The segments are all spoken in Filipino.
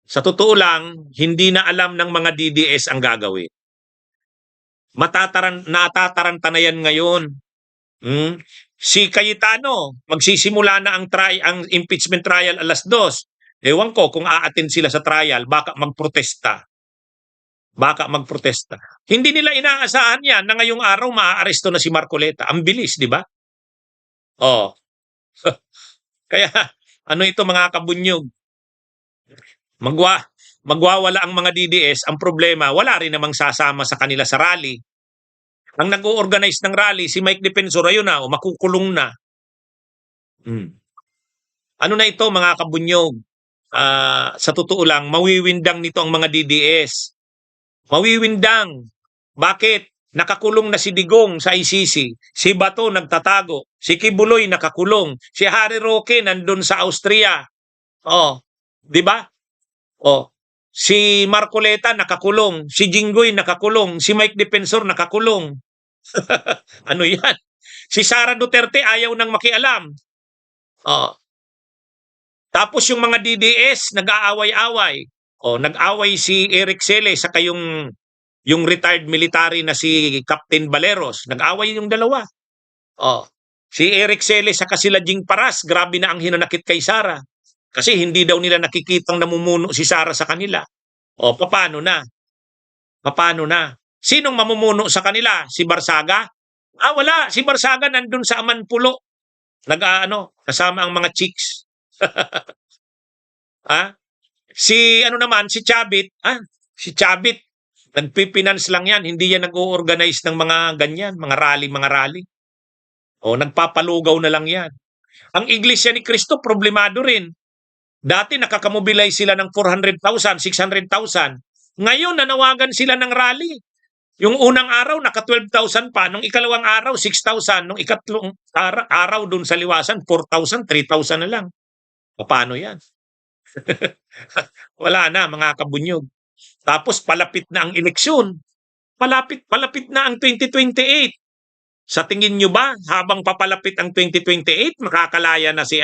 Sa totoo lang, hindi na alam ng mga DDS ang gagawin. Natataranta na yan ngayon. Hmm? Si Cayetano, magsisimula na ang impeachment trial alas 2. Ewan ko kung aattend sila sa trial, baka magprotesta. Baka magprotesta. Hindi nila inaasahan yan na ngayong araw maaaresto na si Marcoleta. Ang bilis, di ba? Oh. Kaya ano ito mga kabunyog? Magwa Magwawala ang mga DDS. Ang problema, wala rin namang sasama sa kanila sa rally. Ang nag-o-organize ng rally, si Mike Defensor, ayun na, makukulong na. Ano na ito mga kabunyog? Sa totoo lang, mawiwindang nito ang mga DDS. Mawiwindang. Bakit? Nakakulong na si Digong sa ICC. Si Bato nagtatago. Si Kibuloy nakakulong. Si Harry Roque nandun sa Austria. Oh, 'di ba? Oh. Si Marcoleta nakakulong. Si Jinggoy nakakulong. Si Mike Defensor nakakulong. Ano 'yan? Si Sara Duterte ayaw nang makialam. Oh. Tapos yung mga DDS nag-aaway-away. Oh, nag-away si Eric Selle sa yung retired military na si Captain Baleros. Nag-away yung dalawa. Oh. Si Eric Selle sa sila Jing Paras, grabe na ang hinanakit kay Sara. Kasi hindi daw nila nakikitang namumuno si Sara sa kanila. O, paano na? Paano na? Sinong mamumuno sa kanila? Si Barsaga? Wala. Si Barsaga nandun sa Amanpulo. Kasama ang mga chicks. Si si Chabit, si Chabit, nagpipinance lang yan. Hindi yan nag-o-organize ng mga ganyan, mga rally. O, nagpapalugaw na lang yan. Ang Iglesia ni Cristo, problemado rin. Dati nakakamobilize sila ng 400,000, 600,000. Ngayon, nanawagan sila ng rally. Yung unang araw, naka 12,000 pa. Nung ikalawang araw, 6,000. Nung ikatlong araw dun sa liwasan, 4,000, 3,000 na lang. Paano yan? Wala na, mga kabunyog. Tapos palapit na ang eleksyon. Palapit na ang 2028. Sa tingin nyo ba, habang papalapit ang 2028, makakalaya na si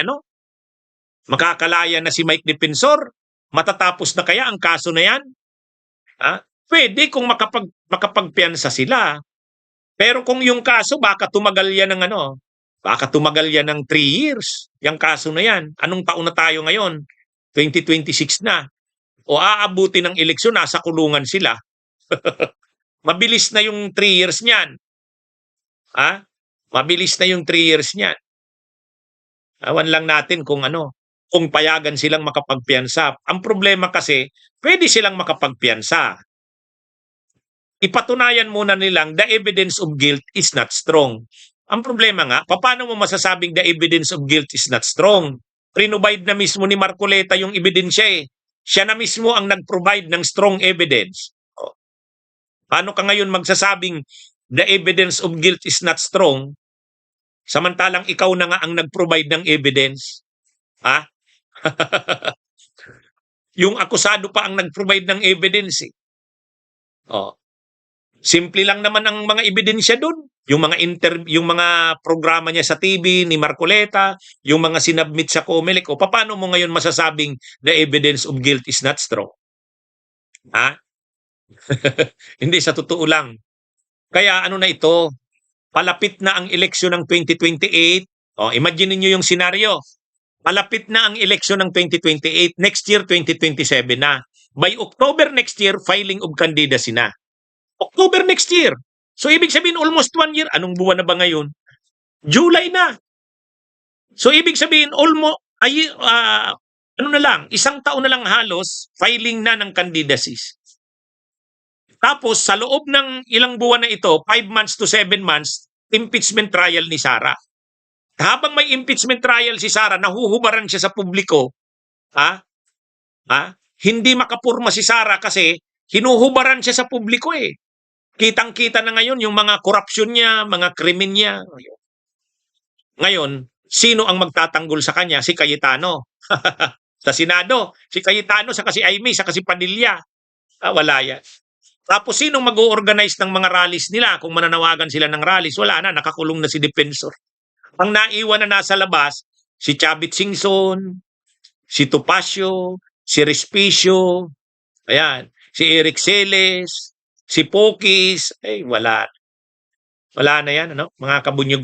Makakalaya na si Mike Defensor? Matatapos na kaya ang kaso na yan? Pwede kung makapagpiyansa sila. Pero kung yung kaso, baka tumagal yan ng baka tumagal yan ng 3 years. Yung kaso na yan. Anong taon na tayo ngayon? 2026 na. O aabuti ng eleksyon, nasa kulungan sila. Mabilis na yung 3 years niyan. Mabilis na yung 3 years niyan. Awan lang natin kung payagan silang makapagpiyansa. Ang problema kasi, pwede silang makapagpiyansa. Ipatunayan muna nilang the evidence of guilt is not strong. Ang problema nga, paano mo masasabing the evidence of guilt is not strong? Prinobide na mismo ni Marcoleta yung ebidensya eh. Siya na mismo ang nag-provide ng strong evidence. Paano ka ngayon magsasabing the evidence of guilt is not strong, samantalang ikaw na nga ang nag-provide ng evidence? Yung akusado pa ang nag-provide ng evidence eh. Simple lang naman ang mga ebidensya doon. Yung mga programa niya sa TV ni Marcoleta, yung mga sinubmit sa COMELEC. O paano mo ngayon masasabing the evidence of guilt is not strong? Hindi, sa totoo lang. Kaya na ito, palapit na ang eleksyon ng 2028. Imagine niyo yung senaryo. Malapit na ang eleksyon ng 2028. Next year, 2027 na. By October next year, filing of candidacy na. October next year. So, ibig sabihin, almost 1 year. Anong buwan na ba ngayon? July na. So, ibig sabihin, isang taon na lang halos, filing na ng candidacies. Tapos, sa loob ng ilang buwan na ito, 5 months to 7 months, impeachment trial ni Sara. Habang may impeachment trial si Sara, nahuhubaran siya sa publiko, hindi makapurma si Sara kasi hinuhubaran siya sa publiko eh. Kitang-kita na ngayon yung mga korupsyon niya, mga krimen niya. Ngayon, sino ang magtatanggol sa kanya? Si Cayetano. Sa Senado, si Cayetano, saka si Aimee, saka si Padilla. Wala yan. Tapos sinong mag-o-organize ng mga rallies nila? Kung mananawagan sila ng rallies, wala na, nakakulong na si Defensor. Ang naiwan na nasa labas, si Chavit Singson, si Topacio, si Respicio, ayan, si Eric Celes, si Pokis, ay wala. Wala na yan, ano? Mga kabunyog,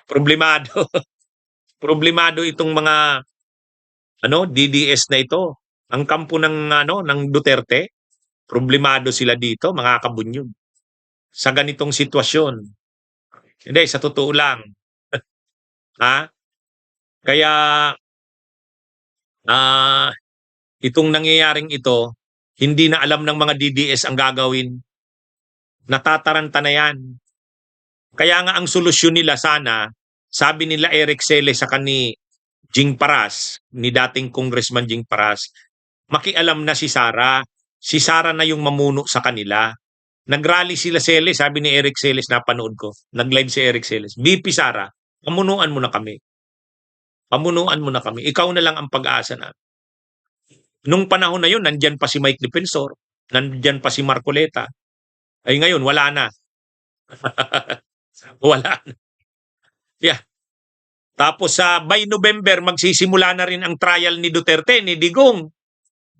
problemado. Problemado itong mga DDS na ito. Ang kampo ng Duterte, problemado sila dito, mga kabunyog. Sa ganitong sitwasyon. Hindi, sa totoo lang. Ha? Kaya itong nangyayaring ito, hindi na alam ng mga DDS ang gagawin. Natataranta na yan. Kaya nga ang solusyon nila sana, sabi nila Eric Celes sa ni Jing Paras, ni dating Congressman Jing Paras, makialam na si Sara. Si Sara na yung mamuno sa kanila. Nagrally sila Celes, sabi ni Eric Celes, napanood ko. Nag-live si Eric Celes. VP Sara, pamunuan mo na kami. Pamunuan mo na kami. Ikaw na lang ang pag-asa na. Nung panahon na yun, nandyan pa si Mike Defensor, nandyan pa si Marcoleta. Ay ngayon, wala na. Wala na. Yeah. Tapos by November, magsisimula na rin ang trial ni Duterte, ni Digong.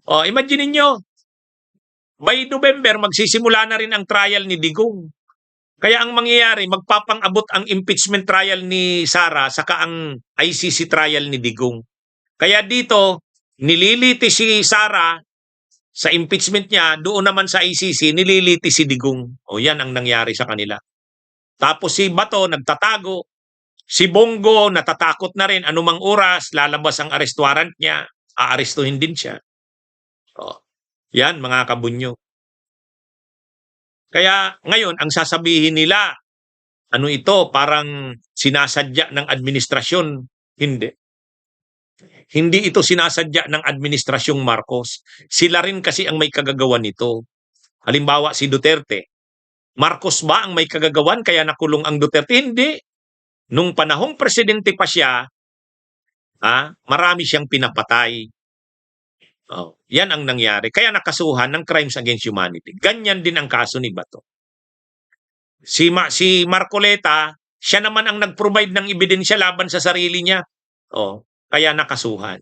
Imagine niyo, by November, magsisimula na rin ang trial ni Digong. Kaya ang mangyayari, magpapang-abot ang impeachment trial ni Sara saka ang ICC trial ni Digong. Kaya dito, nililiti si Sara sa impeachment niya, doon naman sa ICC, nililiti si Digong. Yan ang nangyari sa kanila. Tapos si Bato, nagtatago. Si Bongo, natatakot na rin. Anumang oras, lalabas ang arrest warrant niya. Aarestuhin din siya. Yan, mga kabunyo. Kaya ngayon, ang sasabihin nila, ano ito, parang sinasadya ng administrasyon. Hindi. Hindi ito sinasadya ng administrasyong Marcos. Sila rin kasi ang may kagagawan nito. Halimbawa, si Duterte. Marcos ba ang may kagagawan kaya nakulong ang Duterte? Hindi. Nung panahong presidente pa siya, marami siyang pinapatay. Yan ang nangyari. Kaya nakasuhan ng crimes against humanity. Ganyan din ang kaso ni Bato. Si Marcoleta, siya naman ang nag-provide ng ebidensya laban sa sarili niya. Kaya nakasuhan.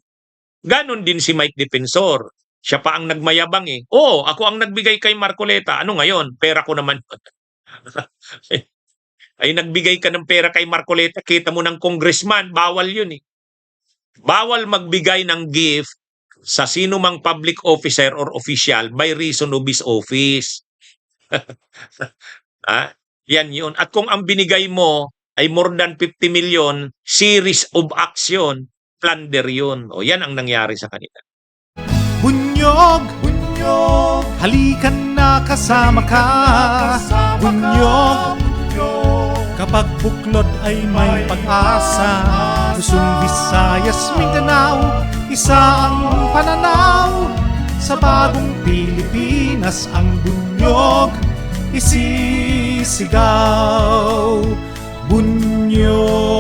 Ganon din si Mike Defensor. Siya pa ang nagmayabang eh. Ako ang nagbigay kay Marcoleta. Ano ngayon? Pera ko naman. Ay nagbigay ka ng pera kay Marcoleta, kita mo ng congressman, bawal yun eh. Bawal magbigay ng gift sa sino mang public officer or official by reason of his office. Yan yun. At kung ang binigay mo ay more than 50 million, series of action, plunder yun. Yan ang nangyari sa kanila. Bunyog, bunyog, halikan na kasama ka. Bunyog, kapag buklod ay may pag-asa. Luzon, Visayas, Mindanao, isa ang pananaw. Sa bagong Pilipinas ang bunyog isisigaw. Bunyog.